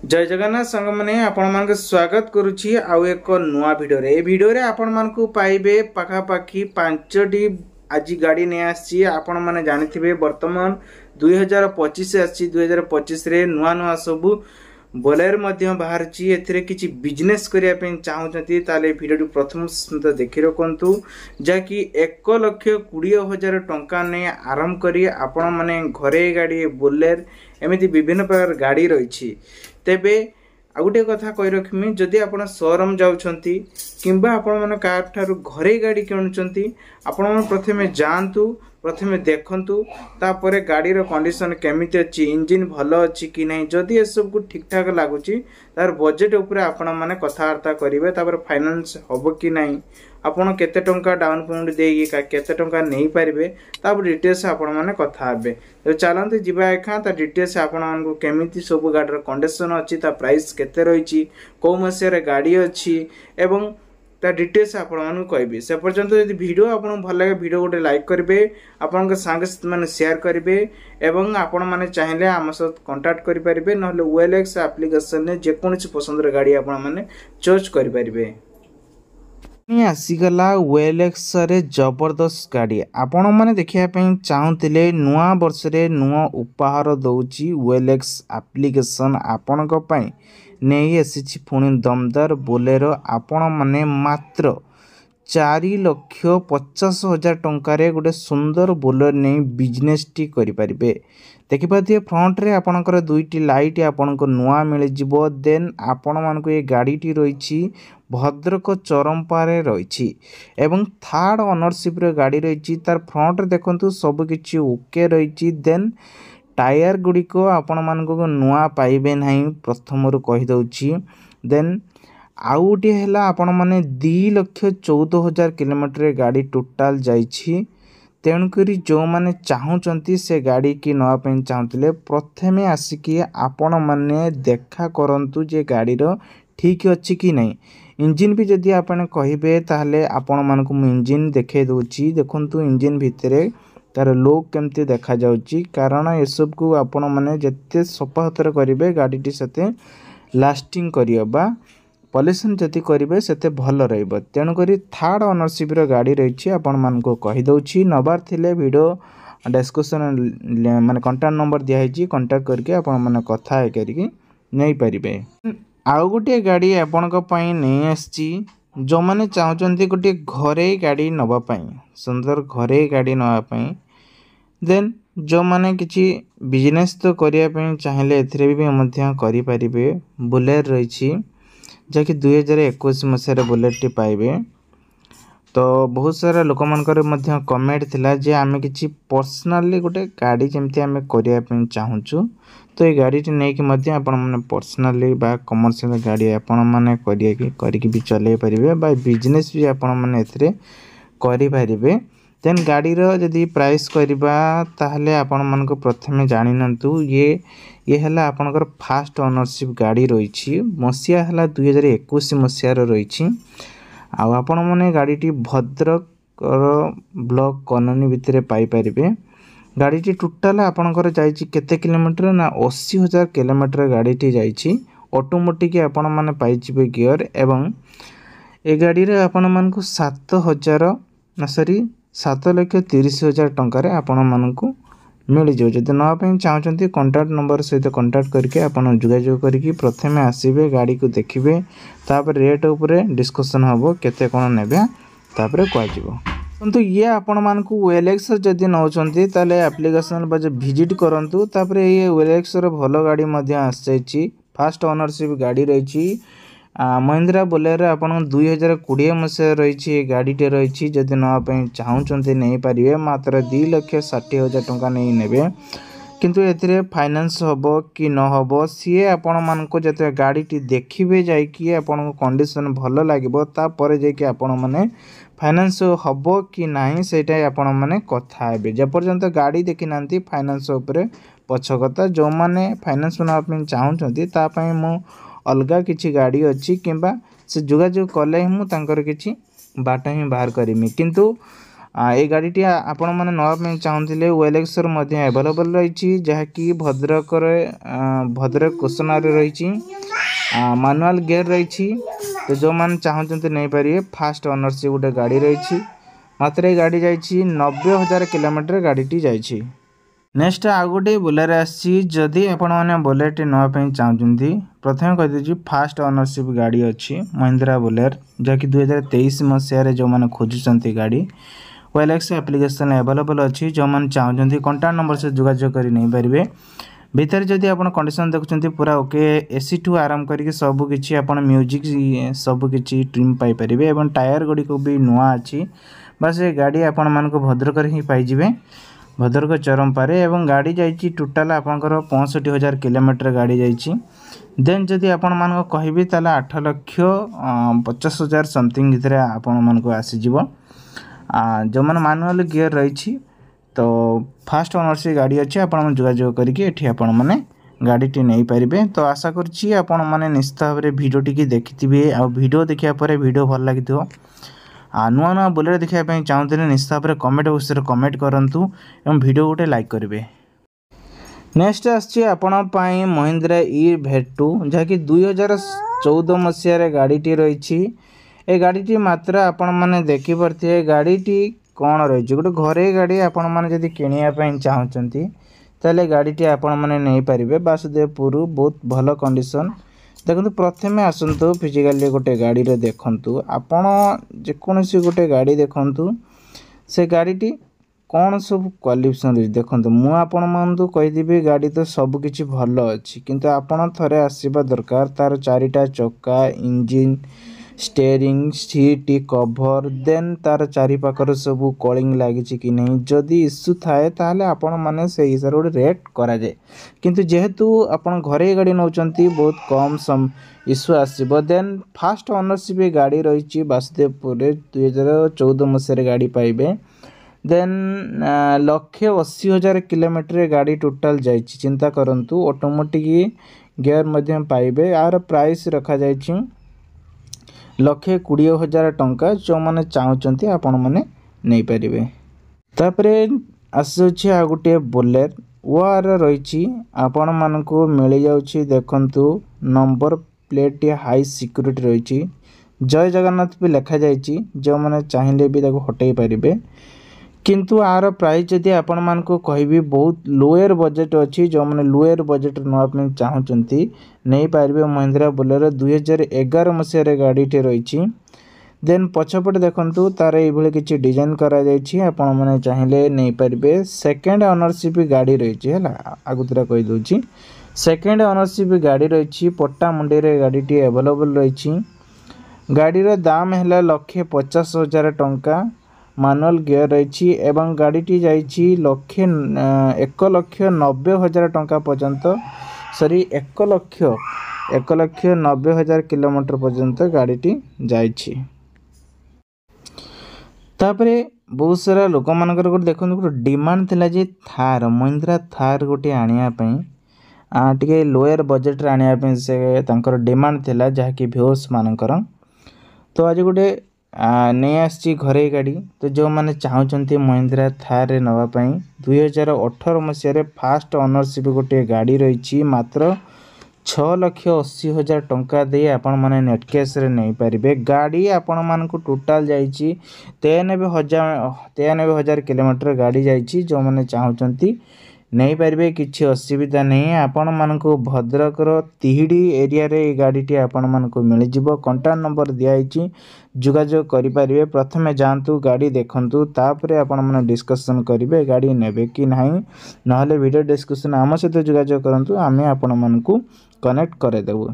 जय जगन्नाथ संग मैंने आपण मान स्वागत करुच्ची आउ एक नुआ भिडियो रे भिडियो रे आपण मान पाइबे पाखापाखि 5टी आज गाड़ी नहीं आसी आपण माने जानिथिबे वर्तमान 2025 आसी 2025 रे नुआ नुआ सबु बोलेर मध्य बाहर ची एथिरे किछि बिजनेस करिया पे चाहउछंती ताले भिडियो प्रथम देखि रखंतु जाकि 1,20,000 टंका ने आरंभ करी आपण माने घरे गाड़ी बोलेर एमिति विभिन्न प्रकार गाड़ी रही तेबे आ गोटे कथा कहि रखमी जदि आपण शोरूम जाउछंती किंबा आपण माने कार ठारू घरे गाड़ी किणुछंती आपण माने प्रथमे जानतु प्रथमे देखंतु तापरे गाड़ी रो कंडीशन केमिति अछि इंजन भलो अछि कि नै जदि ए सब को ठीक ठाक लागुची तार बजेट ऊपर आपण माने कथावार्ता करिवे तापर फाइनेंस होबो कि नै आपण केते टंका डाउन पेमेंट देई केते टंका नै पारिबे तापर डिटेल्स आपण माने कथा हेबे तो चलंते जिबा एखा ता डिटेल्स आपण मानको केमिति सब गाड़ी रो कंडीशन अछि ता प्राइस केते रहिची को मसिया रे गाड़ी अछि एवं ता डिटेल्स आपण मानू कहबे से पर्यंत यदि वीडियो आपण भल लागे वीडियो गोटे लाइक करबे आपण के संग माने शेयर करबे एवं आपण माने चाहिले हम साथ कांटेक्ट करि परिबे नहले OLX एप्लीकेशन ने जे कोनसी पसंद रे गाड़ी आपण माने चॉइस करि परिबे आसीगला OLX रे जबरदस्त गाड़ी आपण माने देखिया पे चाहूतिले नुआ वर्ष रे नुआ उपहार दउची OLX एप्लीकेशन आपण को पई नहीं आसी पुणी दमदार बोलेरो आपण माने मात्र 4,50,000 टंकार गोटे सुंदर बोलेरो नहीं बिजनेस टी करि परिबे देखि पाथिए फ्रंट रे आपणकर दुईटी लाइट आपणको नुआ मिल जिवो देन आपण मानको ए गाड़ी टी रहिछि भद्रक चरमपारे रहिछि एवं थर्ड ओनरशिप रे गाड़ी रहिछि तार फ्रंट रे देखंतु सब किछि ओके रहिछि देन टायर गुडी को आपण मानको नुआ पाइबे नहीं प्रथम रु कहि दउछि देन आउटी हैला आपण माने 2,14,000 किलोमीटर गाड़ी टोटल जाइछि तेणुकरी जो माने चाहूचंती से गाड़ी की नवा पे चाहूतिले प्रथमे आसिकी आपण माने देखा करंतु जे गाड़ी रो ठीक अछि कि नहीं इंजन भी जदि आपण कहिबे ताहले आपण मानको मु इंजन देखे दोछि देखंतु इंजन भितरे तार लोक केमते देखा जाउची कारण ए सब को आपण माने जत्ते सफाहतर करिवे गाड़ीटी सते लास्टिंग करियबा पॉल्यूशन जति करिवे सेते भलो रहइबो तेनु करी थर्ड ओनरशिप रो गाड़ी रहिछि आपण मानको कहि दउछि नबार थिले वीडियो डिस्कशन माने कांटेक्ट नंबर दिया हिछि कांटेक्ट करके आपण माने कथा हे करिके नै परिबे आउ गोटे गाड़ी आपण को पई नै आछि जो माने चाहउचंती गोटे घरे गाड़ी नबा पई सुंदर घरे गाड़ी नबा पई देन जो माने किछि बिजनेस तो करिया पे चाहिले एथरे भी मध्य करि परिबे बुलेट रहिछि जाकि 2021 मसिया रे बुलेट टी पाइबे तो बहुत सारा लोक मानकर मध्य कमेंट थिला जे आमे किछि पर्सनली गोटे गाड़ी जेमति आमे करिया पे चाहूछु तो ये गाड़ी टी नै कि मध्य आपण माने पर्सनली बा कमर्शियल गाड़ी आपण माने करिके भी चले परिबे बा बिजनेस भी आपण माने एथरे करि परिबे देन गाड़ी रो यदि प्राइस करबा ताहले आपण मन को प्रथमे जानि नंतु ये हला आपनकर फर्स्ट ओनरशिप गाड़ी रहिछि मसिया हला 2021 मसिया रो रहिछि आ आपण माने गाड़ी टी भद्रक ब्लॉक कॉलोनी भितरे पाई परिबे गाड़ी टी टोटल आपनकर जाइछि केते किलोमीटर ना 80,000 किलोमीटर गाड़ी टी जाइछि ऑटोमेटिक आपण माने पाइजिबे गियर एवं ए गाड़ी रे आपण मन को 7,000 ना सॉरी 7,30,000 टंका आपण मानकु मिल जाउ जदि नवा पे चाहउचंती कांटेक्ट नंबर सहित कांटेक्ट करके आपण जोगाजोग करके प्रथमे आसीबे गाड़ी को देखिबे तापर रेट ऊपर डिस्कशन हबो केते कोन नेबे तापर कहजिवो किंतु ये आपण मानकु OLX जदि नउचंती ताले एप्लीकेशन बजे विजिट करंतु तापर ये OLX रो भलो गाड़ी मध्य आस जाईची फर्स्ट ओनरशिप गाड़ी रहिची महिंद्रा बोलेरो आपण 2020 मसिया रही गाड़ी टे रही जदि नवा पे चाहूचंती नहीं पारिबे मात्र 2,60,000 टंका नहीं नेबे किंतु एथिरे फाइनेंस हबो कि न हबो सी आपण मानको जते गाड़ी टी देखिबे जाई कि आपण को कंडीशन भलो लागबो ता परे जे कि आपण माने फाइनेंस हबो कि नाही सेटा आपण माने कथा हेबे जे पर्यंत गाड़ी देखि नांती फाइनेंस ऊपर पछकता जो माने फाइनेंस बना पे चाहूचंती ता पई मु अलगा किछि गाड़ी अछि किंबा से जोगाजोग कले मु तांकर किछि बाटा ही बाहर करिमी किंतु ये गाड़ी आपण मैंने नवा चाहूँगे ओएलएक्सर अवेलेबल रही जहाँकि भद्रक भद्रक कोसनार रही मैनुअल गियर रही। तो जो मैंने चाहते नहीं पारे फास्ट ओनरशिप गोटे गाड़ी रही मात्र ये गाड़ी जाइए 90,000 किलोमीटर गाड़ी जाइए। नेक्स्ट आउ गोटे बोलेर आदि आपने बोलेर नापी चाहते प्रथम कहीदे फास्ट ओनरशिप गाड़ी अच्छी महिंद्रा बोलेर जहाँकि 2023 मसीह जो मैंने खोजुंट गाड़ी ओएलएक्स एप्लिकेशन अवेलेबल अच्छी जो मैंने चाहते कॉन्टैक्ट नंबर से जोगाजोग कर नहीं पारे। भितर जदि आप कंडीशन देखुं पूरा ओके एसी ठू आरंभ करके सबकि आप म्यूजिक सबकि ट्रिम पाइपर और टायर गुड़ी भी नुआ अच्छी बस ये गाड़ी आपण मानक भद्रक ही पाइबे भद्रक चरमपारे एवं गाड़ी जाइए टोटाल आपंकर 65,000 किलोमीटर गाड़ी जाइए। देन जदि आपण मानक कहबी ताले 8,50,000 समथिंग भितर आपण मानक आसीज जो मैंने मैनुअल गियर रही। तो फास्ट ओनरशिप गाड़ी अच्छी आपण जोगाजोग करके आपण मैंने गाड़ी नहीं पारे। तो आशा करुँची आपण मैंने निश्चित भाव में भिडियो टी देखिथे आ भिडियो देखा पर भिडियो भल लगी नुआ नुआ बोलेर देखा चाहते निश्चित भाव में कमेंट बॉक्स में कमेंट करूँ और भिडियो गोटे लाइक करेंगे। नेक्स्ट आपण महिंद्रा E-V2 जहाँकि 2014 मसीह गाड़ी रही। ये गाड़ी मात्र आपण मैंने देखिपे गाड़ी कौन रही गोटे घरे गाड़ी आपण मैंने किणापी चाहते ताले गाड़ी आपण मैंने नहीं पारे। वासुदेवपुर बहुत भल कंडीशन देखो प्रथम आसतु फिजिकाली गोटे गाड़ी देखु आपण जेकोसी गोटे गाड़ी देखु से गाड़ी कौन सब क्वालिफिकेशन रही देखो मुझे मान कहीदेवी गाड़ी तो सबकि भल अच्छी किंतु आपण थरे आसवा दरकार तार चारिटा चक्का engine steering seat cover then तार चारिपाखर सब कलिंग लगी कि नहीं जदि इश्यू थाए ताहले आपण माने से हिसाब गोटे रेट करा जाए किंतु जेहेतु आपण घरे गाड़ी नौचंती बहुत कम सम इश्यू आसब। देन फास्ट ओनरशिप गाड़ी रही वासुदेवपुर 2014 मसीह गाड़ी पाइबे। देन 1,80,000 किलोमीटर गाड़ी टोटाल जाइए चिंता करंतु ऑटोमेटिक गियर मध्यम पाइबे। यार प्राइस रखा जाइए 1,20,000 टंका जो मैंने चाहते आपण मैंने नहीं पारे। तापर आसुच्छे आ गोटे बोलेर ओआर रही आपण मानक मिल जाऊँ देखंतु नंबर प्लेट हाई सिक्योरिटी रही जय जगन्नाथ भी लिखा जाइए जो मैंने चाहिए भी हटई पारे किंतु आर प्राइस जदि आपण मानक कहबी बहुत लोअर बजेट अच्छी जो मैंने लोअर बजेट नापी चाहते नहीं पारे। महिंद्रा बोलेरो 2011 मसीह गाड़ी रही। देन पछपटे देखंतु तार ये किसी डिजाइन करा आपण मैंने चाहिए नहीं पारे। सेकेंड ओनरशिप गाड़ी रही है आगुतरा कहीदे सेकेंड ओनरशिप गाड़ी रही पट्टा मुंडे गाड़ी अवेलेबल रही। गाड़ीर दाम है 1,50,000 टंका मैनुअल गियर रही एवं गाड़ी जाइए 1,90,000 टंका पर्यंत सॉरी 1,90,000 किलोमीटर पर्यंत गाड़ी जाइए। तापरे बहुत सारा लोक मानकर गोटे देखो गोटे डिमांड थिला जे थार महिंद्रा थार गोटे आनिया टे लोअर बजेट आनिया से तांकर डिमांड थिला जहाँकि व्यूअर्स मानकर। तो आज गोटे नहीं आसी घरे गाड़ी तो जो मैंने चाहते महिंद्रा थार नापी 2018 मसीह फास्ट ओनरशिप गोटे गाड़ी रही मात्र 6,80,000 टंका दे आपण मैंने नेट कैश रे नहीं पारे। गाड़ी आपण मानक टोटाल जाइए 93,000 किलोमीटर गाड़ी जाइए जो मैंने चाहते नहीं पारे किसी असुविधा नहीं। आपण मानक भद्रकर तिहिडी एरिया रे गाड़ी आपण मानक मिल जिवो कॉन्टैक्ट नंबर दिखाई जोगाजोग करें। प्रथम जातु गाड़ी देखंतु तापरे आपण माने डिस्कशन करेंगे गाड़ी नेबे कि नहीं ना वीडियो डिस्कशन आम सहित जोगाजोग करूँ आम आपण मानक कनेक्ट करदेबू।